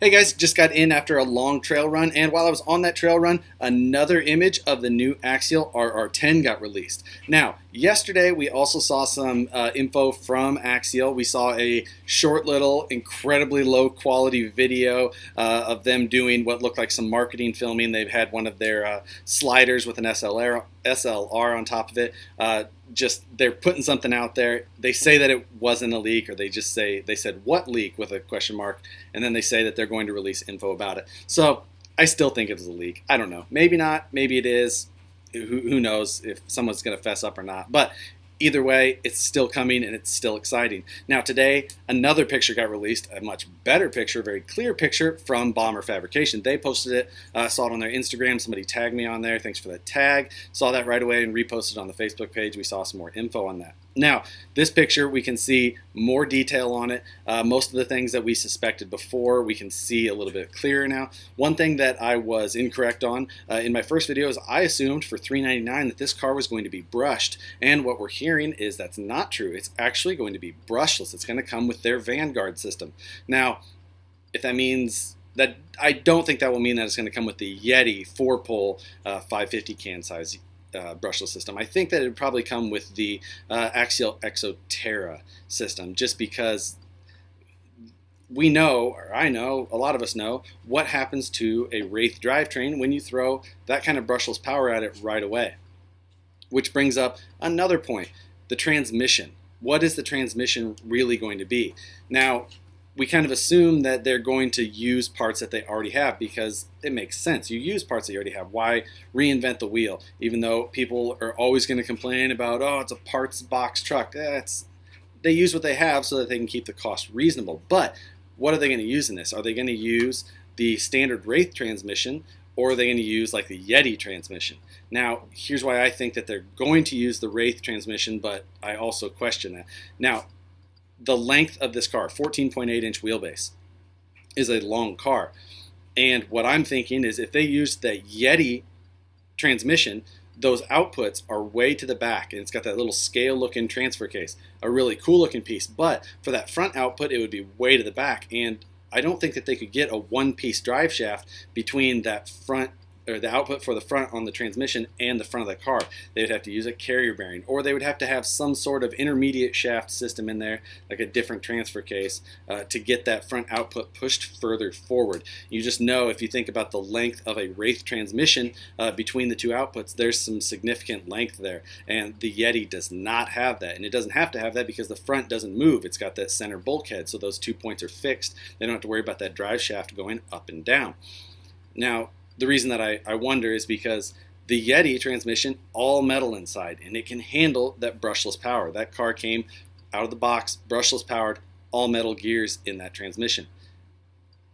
Hey guys, just got in after a long trail run, and while I was on that trail run, another image of the new Axial RR10 got released. Now, yesterday we also saw some info from Axial. We saw a short little, incredibly low quality video of them doing what looked like some marketing filming. They've had one of their sliders with an SLR on top of it. They're putting something out there. They say that it wasn't a leak, or they said what leak with a question mark, and then they say that they're going to release info about it. So I still think it was a leak. I don't know. Maybe not. Maybe it is. Who knows if someone's going to fess up or not. But either way, it's still coming and it's still exciting. Now today, another picture got released, a much better picture, a very clear picture from Bomber Fabrication. They posted it, saw it on their Instagram. Somebody tagged me on there. Thanks for that tag. Saw that right away and reposted on the Facebook page. We saw some more info on that. Now, this picture, we can see more detail on it. Most of the things that we suspected before, we can see a little bit clearer now. One thing that I was incorrect on in my first video is I assumed for $399 that this car was going to be brushed. And what we're hearing is that's not true. It's actually going to be brushless. It's going to come with their Vanguard system. Now, if that means that, I don't think that will mean that it's going to come with the Yeti 4-pole 550 can size brushless system. I think that it would probably come with the Axial Exoterra system, just because we know, or I know, a lot of us know, what happens to a Wraith drivetrain when you throw that kind of brushless power at it right away. Which brings up another point, the transmission. What is the transmission really going to be? Now, we kind of assume that they're going to use parts that they already have, because it makes sense. You use parts that you already have. Why reinvent the wheel? Even though people are always going to complain about, oh, it's a parts box truck. They use what they have so that they can keep the cost reasonable. But what are they going to use in this? Are they going to use the standard Wraith transmission, or are they going to use like the Yeti transmission? Now, here's why I think that they're going to use the Wraith transmission, but I also question that. Now, the length of this car, 14.8-inch wheelbase, is a long car. And what I'm thinking is if they use the Yeti transmission, those outputs are way to the back, and it's got that little scale-looking transfer case, a really cool-looking piece. But for that front output, it would be way to the back, and I don't think that they could get a one-piece drive shaft between that front, or the output for the front on the transmission and the front of the car. They would have to use a carrier bearing, or they would have to have some sort of intermediate shaft system in there, like a different transfer case, to get that front output pushed further forward. You just know, if you think about the length of a Wraith transmission between the two outputs, there's some significant length there, and the Yeti does not have that. And it doesn't have to have that because the front doesn't move. It's got that center bulkhead, so those 2 points are fixed. They don't have to worry about that drive shaft going up and down. Now, the reason that I wonder is because the Yeti transmission, all metal inside, and it can handle that brushless power. That car came out of the box, brushless powered, all metal gears in that transmission.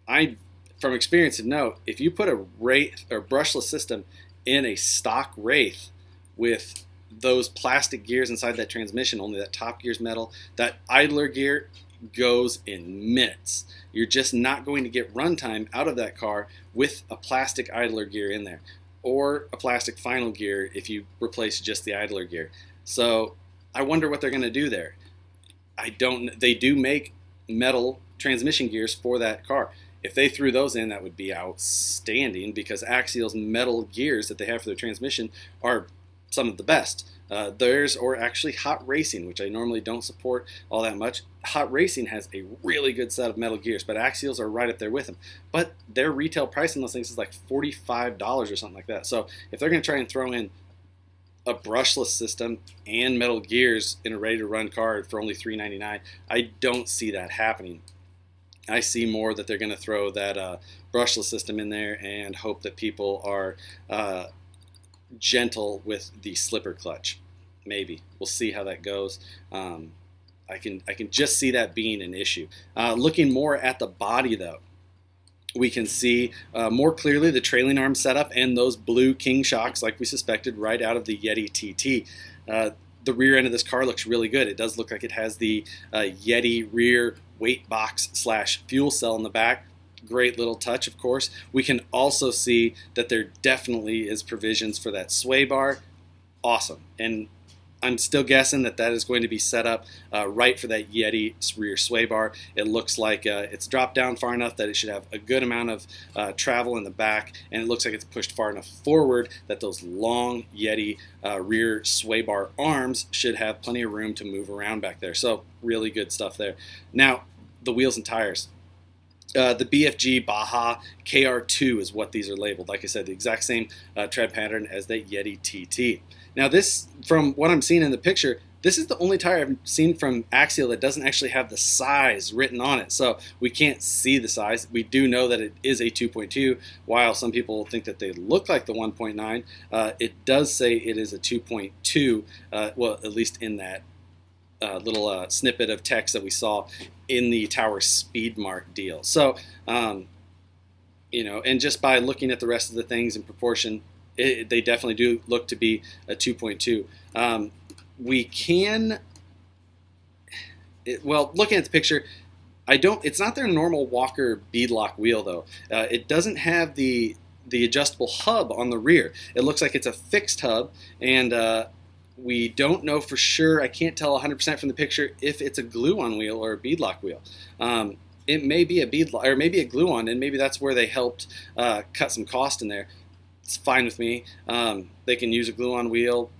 From experience, know if you put a Wraith or brushless system in a stock Wraith with those plastic gears inside that transmission, only that top gear's metal, that idler gear goes in minutes. You're just not going to get runtime out of that car with a plastic idler gear in there, or a plastic final gear if you replace just the idler gear. So I wonder what they're going to do there. They do make metal transmission gears for that car. If they threw those in, that would be outstanding, because Axial's metal gears that they have for their transmission are some of the best. Theirs, or actually Hot Racing, which I normally don't support all that much. Hot Racing has a really good set of metal gears, but Axials are right up there with them. But their retail price on those things is like $45 or something like that. So if they're going to try and throw in a brushless system and metal gears in a ready-to-run car for only $399, I don't see that happening. I see more that they're going to throw that brushless system in there and hope that people are gentle with the slipper clutch. Maybe we'll see how that goes. I can just see that being an issue. Looking more at the body, though, we can see more clearly the trailing arm setup and those blue king shocks, like we suspected, right out of the Yeti TT. The rear end of this car looks really good. It does look like it has the Yeti rear weight box / fuel cell in the back. Great little touch, of course. We can also see that there definitely is provisions for that sway bar. Awesome. And I'm still guessing that is going to be set up right for that Yeti rear sway bar. It looks like it's dropped down far enough that it should have a good amount of travel in the back, and it looks like it's pushed far enough forward that those long Yeti rear sway bar arms should have plenty of room to move around back there. So really good stuff there. Now, the wheels and tires. The BFG Baja KR2 is what these are labeled. Like I said, the exact same tread pattern as the Yeti TT. Now this, from what I'm seeing in the picture, this is the only tire I've seen from Axial that doesn't actually have the size written on it. So we can't see the size. We do know that it is a 2.2, while some people think that they look like the 1.9. It does say it is a 2.2, well, at least in that little snippet of text that we saw in the Tower Speed Mark deal. So, you know, and just by looking at the rest of the things in proportion, they definitely do look to be a 2.2. We can, well, looking at the picture, it's not their normal Walker beadlock wheel though. It doesn't have the adjustable hub on the rear. It looks like it's a fixed hub, and we don't know for sure. I can't tell 100% from the picture if it's a glue-on wheel or a beadlock wheel. It may be a beadlock, or maybe a glue-on, and maybe that's where they helped cut some cost in there. It's fine with me. They can use a glue-on wheel,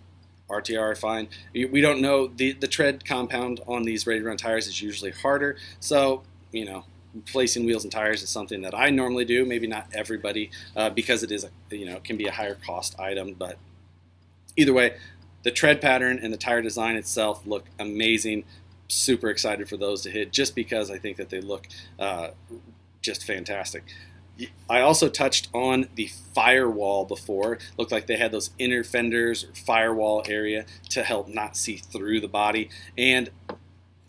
RTR, fine. We don't know. The tread compound on these ready-to-run tires is usually harder, so, you know, replacing wheels and tires is something that I normally do. Maybe not everybody, because it is, it can be a higher cost item, but either way, the tread pattern and the tire design itself look amazing. Super excited for those to hit, just because I think that they look just fantastic. I also touched on the Firewall before. Looked like they had those inner fenders or firewall area to help not see through the body. And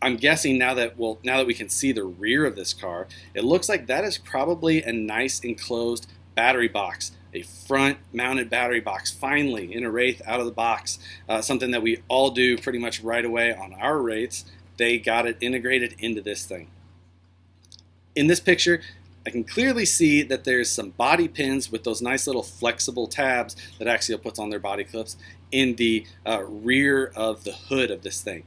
I'm guessing now that we can see the rear of this car, it looks like that is probably a nice enclosed battery box. A front-mounted battery box, finally, in a Wraith out of the box. Something that we all do pretty much right away on our Wraiths. They got it integrated into this thing. In this picture, I can clearly see that there's some body pins with those nice little flexible tabs that Axial puts on their body clips in the rear of the hood of this thing.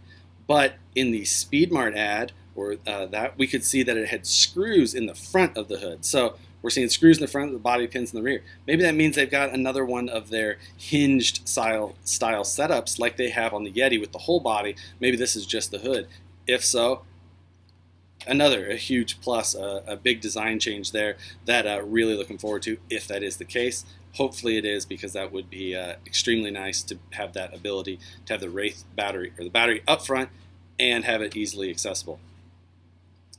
But in the Speedmart ad, or that, we could see that it had screws in the front of the hood. So we're seeing screws in the front, the body pins in the rear. Maybe that means they've got another one of their hinged style setups like they have on the Yeti with the whole body. Maybe this is just the hood. If so, a huge plus, a big design change there that really looking forward to if that is the case. Hopefully it is, because that would be extremely nice to have that ability to have the Wraith battery, or the battery up front, and have it easily accessible.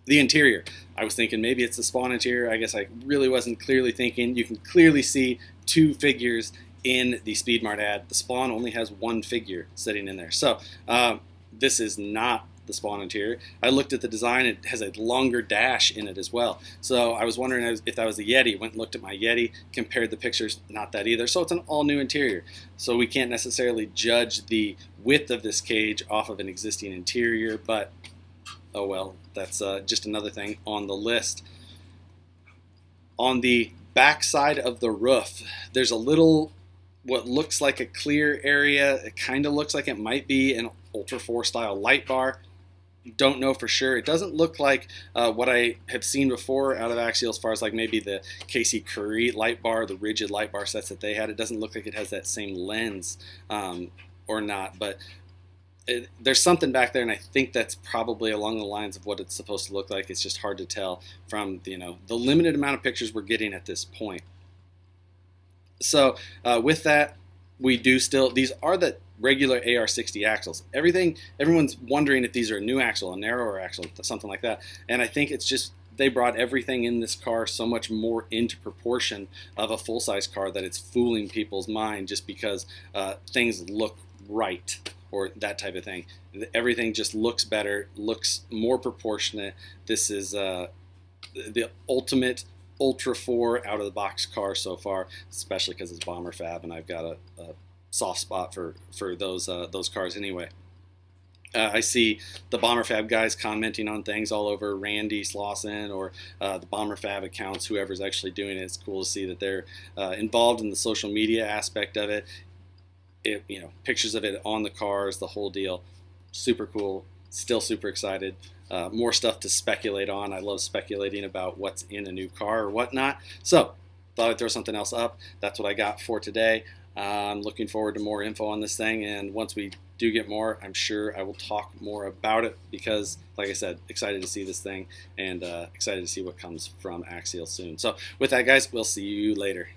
The interior, I was thinking maybe it's the Spawn interior. I guess I really wasn't clearly thinking. You can clearly see two figures in the Speedmart ad. The Spawn only has one figure sitting in there. So this is not the Spawn interior. I looked at the design. It has a longer dash in it as well. So I was wondering if that was the Yeti. Went and looked at my Yeti, compared the pictures. Not that either. So it's an all-new interior. So we can't necessarily judge the width of this cage off of an existing interior, but oh well, that's just another thing on the list. On the back side of the roof, there's a little, what looks like a clear area. It kind of looks like it might be an Ultra 4 style light bar. Don't know for sure. It doesn't look like what I have seen before out of Axial, as far as like maybe the Casey Curry light bar, the rigid light bar sets that they had. It doesn't look like it has that same lens or not, but there's something back there, and I think that's probably along the lines of what it's supposed to look like. It's just hard to tell from the limited amount of pictures we're getting at this point. So with that, we do still, these are the regular AR60 axles. Everyone's wondering if these are a new axle, a narrower axle, something like that. And I think it's just they brought everything in this car so much more into proportion of a full-size car that it's fooling people's mind, just because things look right, or that type of thing. Everything just looks better, looks more proportionate. This is the ultimate Ultra 4 out-of-the-box car so far, especially because it's Bomber Fab, and I've got a soft spot for those cars anyway. I see the Bomber Fab guys commenting on things all over Randy Slauson or the Bomber Fab accounts, whoever's actually doing it. It's cool to see that they're involved in the social media aspect of it. pictures of it on the cars, the whole deal. Super cool. Still super excited. More stuff to speculate on. I love speculating about what's in a new car or whatnot. So thought I'd throw something else up. That's what I got for today. I'm looking forward to more info on this thing, and once we do get more, I'm sure I will talk more about it because, like I said, excited to see this thing and excited to see what comes from Axial soon. So with that, guys, we'll see you later.